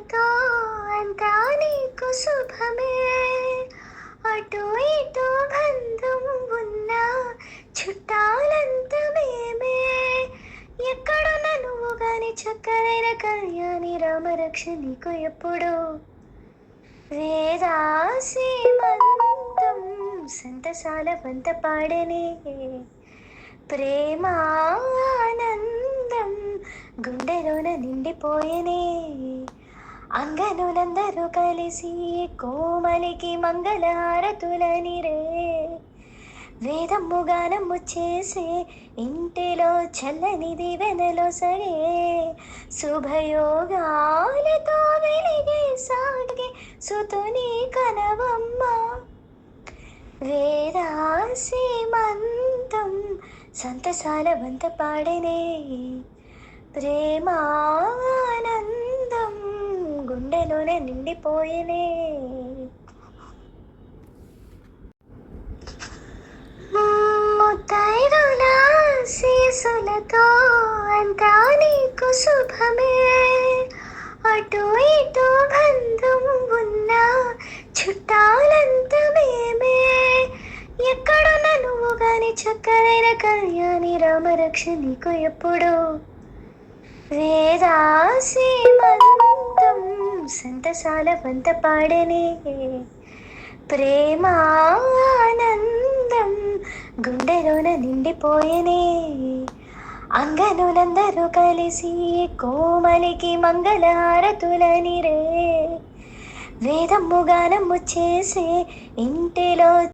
శిశులతో అంతా నీకు శుభమే. అటు ఇటు బంధం ఉన్నా చుట్టాలంత మేమే. ఎక్కడున్న నువ్వు గాని చక్కనైన కళ్యాణి రామరక్ష నీకు ఎప్పుడు. వేదాసీమంతం సంతసాల వంత పాడనే. ప్రేమానందం గుండెలోన నిండిపోయేనే. అంగనులందరూ కలిసి కోమలికి మంగళహారతులనిరే. వేదమ్ము గానమ్ము చేసే ఇంటిలో చల్లని దివెనలో సరే. శుభయోగాలతో వెలిగే సాగే సుతుని కనవమ్మ. వేదాసీమంతం సంతసాల వంత పాడనే. ప్రేమానందం గుండెలోనే నిండిపోయేనే. ముత్తైదుల శిశులతో అంతా నీకు శుభమే. అటు ఇటు బంధం ఉన్నా చుట్టాలంత మేమే. ఎక్కడున్న నువ్వు గాని చక్కనైన కళ్యాణి రామరక్ష నీకు ఎప్పుడు. వేదాసీమంతం సంతసాల వంత పాడనే. ప్రేమానందం గుండెలోన నిండిపోయేనే. అంగనులందరూ కలిసి కోమలికి మంగళహారతులనిరే. వేదమ్ము గానమ్ము చేసే ఇంటిలో